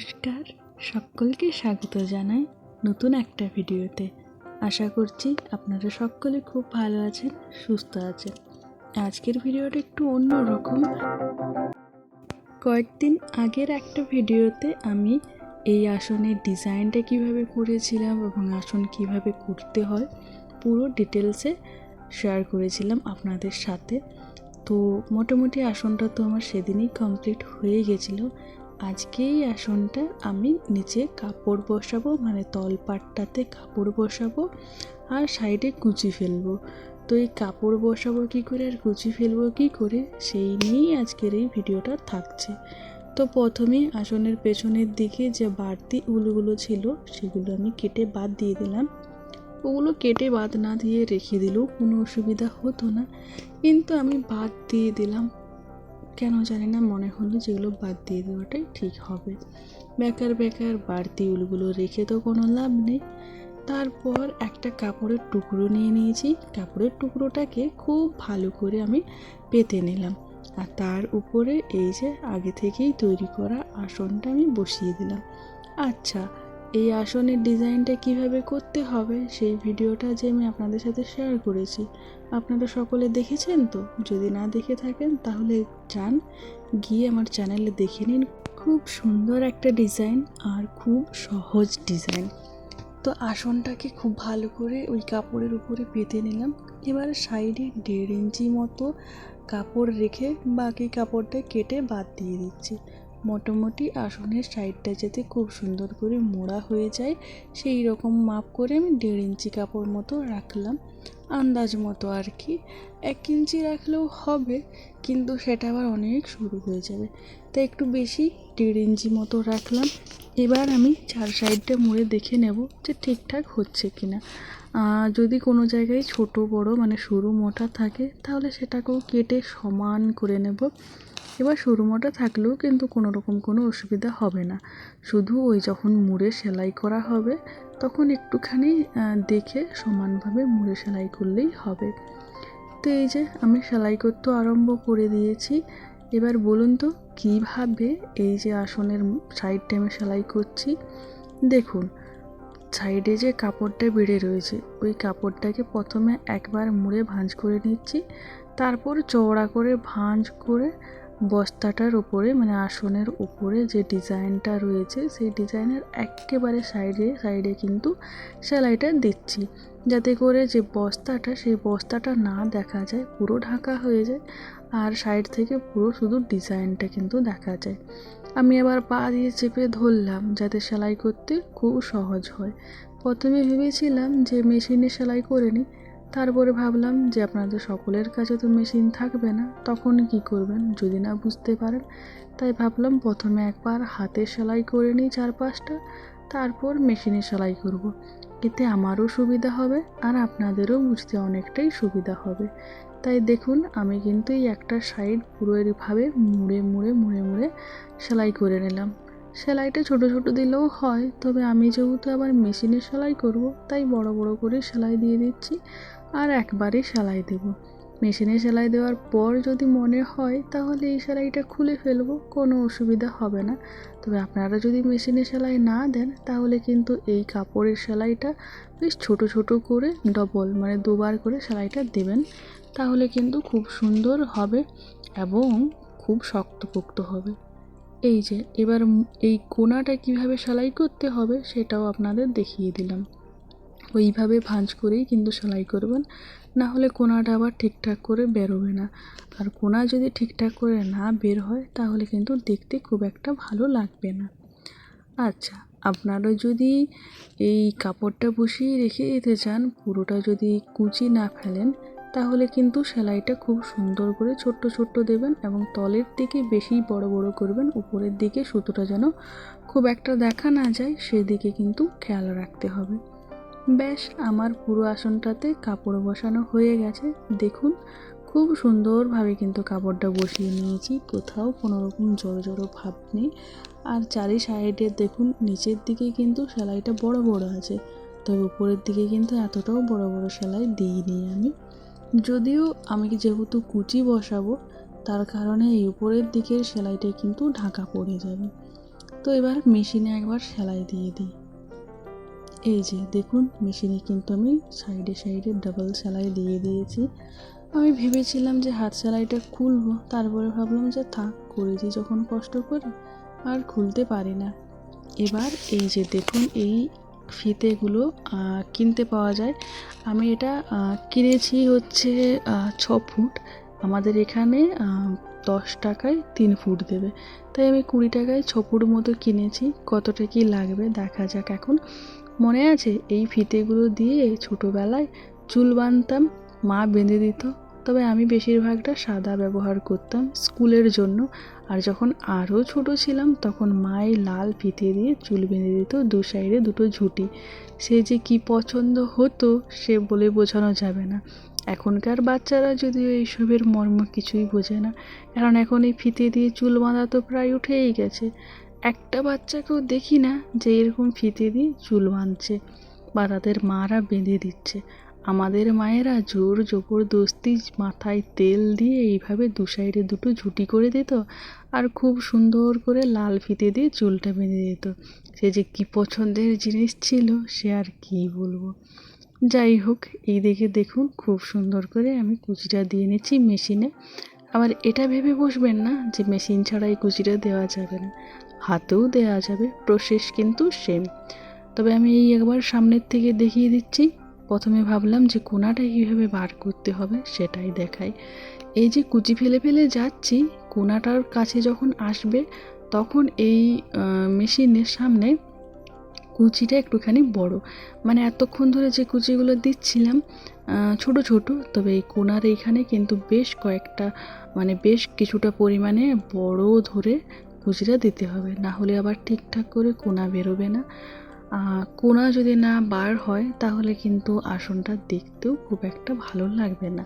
নমস্কার, সকলকে স্বাগত জানাই নতুন একটা ভিডিওতে। আশা করছি আপনারা সকলে খুব ভালো আছেন, সুস্থ আছেন। আজকের ভিডিওটা একটু অন্যরকম। কয়েকদিন আগের একটা ভিডিওতে আমি এই আসনের ডিজাইনটা কিভাবে করেছিলাম এবং আসন কিভাবে করতে হয় পুরো ডিটেলসে শেয়ার করেছিলাম আপনাদের সাথে। তো মোটামুটি আসনটা তো আমার সেদিনই কমপ্লিট হয়ে গেছিলো। আজকে এই আসনটা আমি নিচে কাপড় বসাবো, মানে তলপাটটাতে কাপড় বসাবো আর সাইডে কুচি ফেলবো। তো এই কাপড় বসাবো কী করে আর কুচি ফেলবো কী করে, সেই নিয়েই আজকের এই ভিডিওটা থাকছে। তো প্রথমেই আসনের পেছনের দিকে যে বাড়তি উলগুলো ছিল সেগুলো আমি কেটে বাদ দিয়ে দিলাম। ওগুলো কেটে বাদ না দিয়ে রেখে দিলেও কোনো অসুবিধা হতো না, কিন্তু আমি বাদ দিয়ে দিলাম। কেন জানি না, মনে হলো যেগুলো বাদ দিয়ে দেওয়াটাই ঠিক হবে। বেকার বাড়তি উলগুলো রেখে তো কোনো লাভ নেই। তারপর একটা কাপড়ের টুকরো নিয়ে নিয়েছি। কাপড়ের টুকরোটাকে খুব ভালো করে আমি পেতে নিলাম, আর তার উপরে এই যে আগে থেকেই তৈরি করা আসনটা আমি বসিয়ে দিলাম। আচ্ছা, এই আসনের ডিজাইনটা কিভাবে করতে হবে সেই ভিডিওটা যে আমি আপনাদের সাথে শেয়ার করেছি, আপনারা সকলে দেখেছেন তো? যদি না দেখে থাকেন তাহলে যান, গিয়ে আমার চ্যানেলে দেখে নিন। খুব সুন্দর একটা ডিজাইন আর খুব সহজ ডিজাইন। তো আসনটাকে খুব ভালো করে ওই কাপড়ের উপরে পেতে নিলাম। এবার সাইডে 1.5 ইঞ্চি মতো কাপড় রেখে বাকি কাপড়টা কেটে বাদ দিয়ে দিচ্ছি। মোটামুটি আসনের সাইডটা যাতে খুব সুন্দর করে মোড়া হয়ে যায় সেই রকম মাপ করে আমি 1.5 ইঞ্চি কাপড় মতো রাখলাম, আন্দাজ মতো আর কি। 1 ইঞ্চি রাখলেও হবে, কিন্তু সেটা আবার অনেক শুরু হয়ে যাবে, তাই একটু বেশি 1.5 ইঞ্চি মতো রাখলাম। এবার আমি চার সাইডটা মুড়ে দেখে নেব যে ঠিকঠাক হচ্ছে কিনা। যদি কোনো জায়গায় ছোট বড় মানে সরু মোটা থাকে তাহলে সেটাকেও কেটে সমান করে নেব। এবার সরু মোটা থাকলেও কিন্তু কোনো রকম কোনো অসুবিধা হবে না, শুধু ওই যখন মুড়ে সেলাই করা হবে তখন একটুখানি দেখে সমানভাবে মুড়ে সেলাই করলেই হবে। তো এই যে আমি সেলাই করতে আরম্ভ করে দিয়েছি। এবার বলুন তো কিভাবে এই যে আসনের সাইডটা আমি সেলাই করছি। দেখুন, সাইডে যে কাপড়টা বেড়ে রয়েছে ওই কাপড়টাকে প্রথমে একবার মুড়ে ভাঁজ করে নিচ্ছি, তারপর চওড়া করে ভাঁজ করে বস্তাটার উপরে মানে আসনের উপরে যে ডিজাইনটা রয়েছে সেই ডিজাইনের একেবারে সাইডে কিন্তু সেলাইটা দিচ্ছি, যাতে করে যে বস্তাটা সেই বস্তাটা না দেখা যায়, পুরো ঢাকা হয়ে যায়, আর সাইড থেকে পুরো শুধু ডিজাইনটা কিন্তু দেখা যায়। আমি আবার পা দিয়ে চেপে ধরলাম যাতে সেলাই করতে খুব সহজ হয়। প্রথমে ভেবেছিলাম যে মেশিনে সেলাই করে নিই, তারপরে ভাবলাম যে আপনাদের সকলের কাছে তো মেশিন থাকবে না, তখন কি করবেন যদি না বুঝতে পারেন। তাই ভাবলাম প্রথমে একবার হাতে সেলাই করে নিই 4-5টা, তারপর মেশিনে সেলাই করব। এতে আমারও সুবিধা হবে আর আপনাদেরও বুঝতে অনেকটাই সুবিধা হবে। তাই দেখুন, আমি কিন্তু এই একটা সাইড পুরো এইভাবে মুড়ে সেলাই করে নিলাম। সেলাইটা ছোট ছোট দিলেও হয়, তবে আমি যেহেতু আবার মেশিনে সেলাই করব তাই বড় বড় করে সেলাই দিয়ে দিচ্ছি আর একবারই সেলাই দেব। মেশিনে সেলাই দেওয়ার পর যদি মনে হয় তাহলে এই সেলাইটা খুলে ফেলবো, কোনো অসুবিধা হবে না। তবে আপনারা যদি মেশিনে সেলাই না দেন তাহলে কিন্তু এই কাপড়ের সেলাইটা বেশ ছোট ছোট করে ডবল মানে দুবার করে সেলাইটা দেবেন, তাহলে কিন্তু খুব সুন্দর হবে এবং খুব শক্তপোক্ত হবে। এই যে এবার এই কোণাটা কিভাবে সেলাই করতে হবে সেটাও আপনাদের দেখিয়ে দিলাম। ওইভাবে ভাঁজ করেই কিন্তু সেলাই করবেন, না হলে কোণাটা আবার ঠিকঠাক করে বেরোবে না, আর কোণা যদি ঠিকঠাক করে না বের হয় তাহলে কিন্তু দেখতে খুব একটা ভালো লাগবে না। আচ্ছা, আপনারা যদি এই কাপড়টা বসিয়ে রেখে দিতে চান, পুরোটা যদি কুচি না ফেলেন, তাহলে কিন্তু সেলাইটা খুব সুন্দর করে ছোট্ট ছোট্ট দেবেন এবং তলের দিকে বেশি বড় বড় করবেন, উপরের দিকে সুতোটা যেন খুব একটা দেখা না যায় সেদিকে কিন্তু খেয়াল রাখতে হবে। ব্যাস, আমার পুরো আসনটাতে কাপড় বসানো হয়ে গেছে। দেখুন, খুব সুন্দরভাবে কিন্তু কাপড়টা বসিয়ে নিয়েছি, কোথাও কোনো রকম জড়ো ভাব নেই। আর চারি সাইডে দেখুন, নিচের দিকে কিন্তু সেলাইটা বড় বড় আছে, তবে উপরের দিকে কিন্তু এতটাও বড় বড় সেলাই দিইনি আমি। যদিও আমি যেহেতু কুচি বসাবো তার কারণে এই উপরের দিকের সেলাইটা কিন্তু ঢাকা পড়ে যাবে। তো এবার মেশিনে একবার সেলাই দিয়ে দিই। এই যে দেখুন, মেশিনে কিন্তু আমি সাইডে সাইডে ডাবল সেলাই দিয়ে দিয়েছি। আমি ভেবেছিলাম যে হাত সেলাইটা খুলবো, তারপরে ভাবলাম যে থাক, করেছি যখন কষ্ট করে আর খুলতে পারি না। এবার এই যে দেখুন, এই ফিতেগুলো কিনতে পাওয়া যায়। আমি এটা কিনেছি হচ্ছে 6 ফুট। আমাদের এখানে 10 টাকায় 3 ফুট দেবে, তাই আমি 20 টাকায় 6 ফুট মতো কিনেছি। কতটা কি লাগবে দেখা যাক এখন। মনে আছে এই ফিতেগুলো দিয়ে ছোটোবেলায় চুল বাঁধতাম, মা বেঁধে দিত। তবে আমি বেশিরভাগটা সাদা ব্যবহার করতাম স্কুলের জন্য। আর যখন আরও ছোট ছিলাম তখন মা এই লাল ফিতে দিয়ে চুল বেঁধে দিত, দু সাইডে দুটো ঝুঁটি। সে যে কি পছন্দ হতো সে বলে বোঝানো যাবে না। এখনকার বাচ্চারা যদিও এইসবের মর্ম কিছুই বোঝে না, কারণ এখন এই ফিতে দিয়ে চুল বাঁধা তো প্রায় উঠেই গেছে। একটা বাচ্চাকেও দেখি না যে এরকম ফিতে দিয়ে চুল বাঁধছে বা তাদের মারা বেঁধে দিচ্ছে। আমাদের মায়েরা জোর জবরদস্তি মাথায় তেল দিয়ে এইভাবে দু সাইডে দুটো ঝুঁটি করে দিত, আর খুব সুন্দর করে লাল ফিতে দিয়ে চুলটা বেঁধে দিত। সে যে কী পছন্দের জিনিস ছিল সে আর কী বলবো। যাই হোক, এই দিকে দেখুন খুব সুন্দর করে আমি কুচিটা দিয়ে নিচ্ছি মেশিনে। আবার এটা ভেবে বসবেন না যে মেশিন ছাড়া এই কুচিটা দেওয়া যাবে না, হাতেও দেওয়া যাবে, প্রসেস কিন্তু সেম। তবে আমি এই একবার সামনের থেকে দেখিয়ে দিচ্ছি। প্রথমে ভাবলাম যে কোনাটা কীভাবে বার করতে হবে সেটাই দেখাই। এই যে কুচি ফেলে ফেলে যাচ্ছি, কোনাটার কাছে যখন আসবে তখন এই মেশিনের সামনে কুচিটা একটুখানি বড়, মানে এতক্ষণ ধরে যে কুচিগুলো দিচ্ছিলাম ছোট ছোট, তবে এই কোনার এইখানে কিন্তু বেশ কয়েকটা, মানে বেশ কিছুটা পরিমাণে বড় ধরে কুচিটা দিতে হবে, না হলে আবার ঠিকঠাক করে কোনা বেরোবে না। কোনা যদি না বার হয় তাহলে কিন্তু আসনটা দেখতেও খুব একটা ভালো লাগবে না,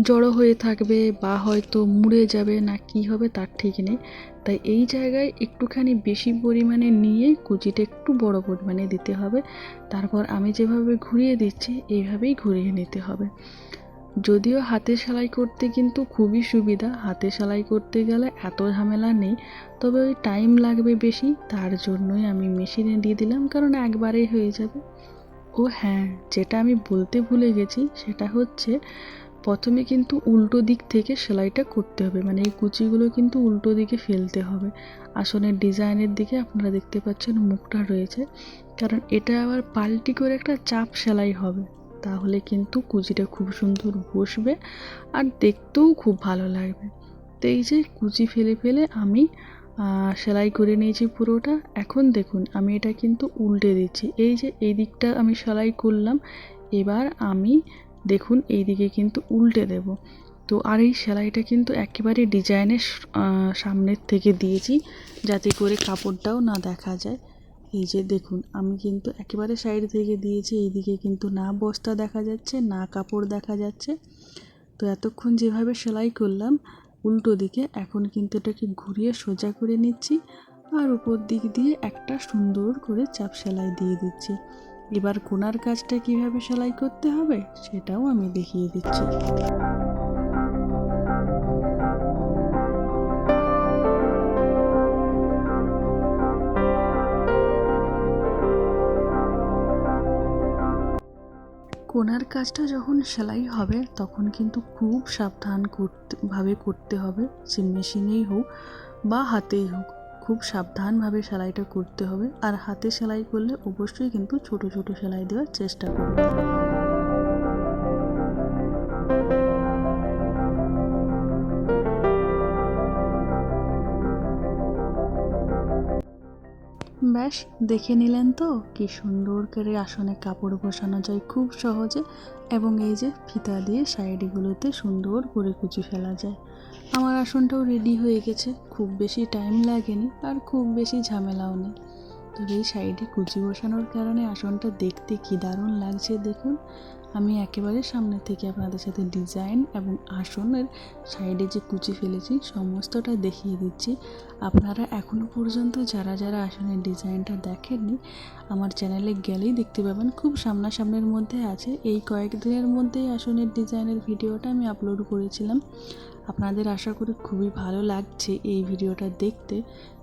জড়ো হয়ে থাকবে বা হয়তো মুড়ে যাবে না কি হবে তার ঠিক নেই। তাই এই জায়গায় একটুখানি বেশি পরিমাণে নিয়ে কুচিটা একটু বড় পরিমাণে দিতে হবে। তারপর আমি যেভাবে ঘুরিয়ে দিচ্ছি এইভাবেই ঘুরিয়ে নিতে হবে। যদিও হাতে সেলাই করতে কিন্তু খুবই সুবিধা, হাতে সেলাই করতে গেলে এত ঝামেলা নেই, তবে ওই টাইম লাগবে বেশি, তার জন্যই আমি মেশিনে দিয়ে দিলাম, কারণ একবারেই হয়ে যাবে। ও হ্যাঁ, যেটা আমি বলতে ভুলে গেছি সেটা হচ্ছে প্রথমে কিন্তু উল্টো দিক থেকে সেলাইটা করতে হবে, মানে এই কুচিগুলো কিন্তু উল্টো দিকে ফেলতে হবে। আসনের ডিজাইনের দিকে আপনারা দেখতে পাচ্ছেন মুখটা রয়েছে, কারণ এটা আবার পাল্টি করে একটা চাপ সেলাই হবে, তাহলে কিন্তু কুচিটা খুব সুন্দর বসবে আর দেখতেও খুব ভালো লাগবে। তো এই যে কুচি ফেলে ফেলে আমি সেলাই করে নিয়েছি পুরোটা। এখন দেখুন আমি এটা কিন্তু উল্টে দিচ্ছি, এই যে এই দিকটা আমি সেলাই করলাম, এবার আমি দেখুন এই দিকে কিন্তু উল্টে দেব। তো আর এই সেলাইটা কিন্তু একেবারে ডিজাইনের সামনের থেকে দিয়েছি, যাতে করে কাপড়টাও না দেখা যায়। এই যে দেখুন আমি কিন্তু একেবারে সাইড থেকে দিয়েছি, এইদিকে কিন্তু না বস্তা দেখা যাচ্ছে না কাপড় দেখা যাচ্ছে। তো এতক্ষণ যেভাবে সেলাই করলাম উল্টো দিকে, এখন কিন্তু এটাকে ঘুরিয়ে সোজা করে নিচ্ছি আর উপর দিক দিয়ে একটা সুন্দর করে চাপ সেলাই দিয়ে দিচ্ছি। এবার কোনার কাজটা কিভাবে সেলাই করতে হবে সেটাও আমি দেখিয়ে দিচ্ছি। কোনার কাজটা যখন সেলাই হবে তখন কিন্তু খুব সাবধান করতে হবে, সে মেশিনেই হোক বা হাতেই হোক, খুব সাবধানভাবে সেলাইটা করতে হবে। আর হাতে সেলাই করলে অবশ্যই কিন্তু ছোট ছোট সেলাই দেওয়ার চেষ্টা করবে। ব্যাস, দেখে নিলেন তো কি সুন্দর করে আসনে কাপড় বসানো যায় খুব সহজে, এবং এই যে ফিতা দিয়ে সাইডগুলোতে সুন্দর করে কুচি ফেলা যায়। আমার আসনটাও রেডি হয়ে গেছে, খুব বেশি টাইম লাগেনি আর খুব বেশি ঝামেলাও নেই। তবে এই সাইডে কুচি বসানোর কারণে আসনটা দেখতে কি দারুণ লাগছে দেখুন। আমি একেবারে সামনে থেকে আপনাদের সাথে ডিজাইন এবং আসনের সাইডে যে কুচি ফেলেছি সমস্তটা দেখিয়ে দিচ্ছি। আপনারা এখনও পর্যন্ত যারা যারা আসনের ডিজাইনটা দেখেননি আমার চ্যানেলে গেলেই দেখতে পাবেন, খুব সামনাসামনির মধ্যে আছে। এই কয়েকদিনের মধ্যেই আসনের ডিজাইনের ভিডিওটা আমি আপলোড করেছিলাম। আপনাদের আশা করি খুবই ভালো লাগছে এই ভিডিওটা দেখতে।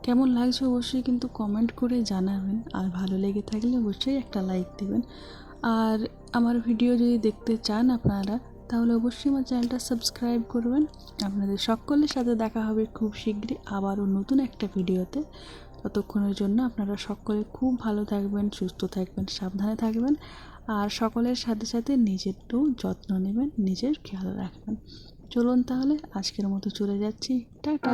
কেমন লাগছে অবশ্যই কিন্তু কমেন্ট করে জানাবেন, আর ভালো লেগে থাকলে অবশ্যই একটা লাইক দেবেন। আর আমার ভিডিও যদি দেখতে চান আপনারা, তাহলে অবশ্যই আমার চ্যানেলটা সাবস্ক্রাইব করবেন। আপনাদের সকলের সাথে দেখা হবে খুব শীঘ্রই আবারও নতুন একটা ভিডিওতে। ততক্ষণের জন্য আপনারা সকলে খুব ভালো থাকবেন, সুস্থ থাকবেন, সাবধানে থাকবেন, আর সকলের সাথে সাথে নিজেরটাও যত্ন নেবেন, নিজের খেয়াল রাখবেন। চলুন তাহলে আজকের মতো চলে যাচ্ছি, টাটা।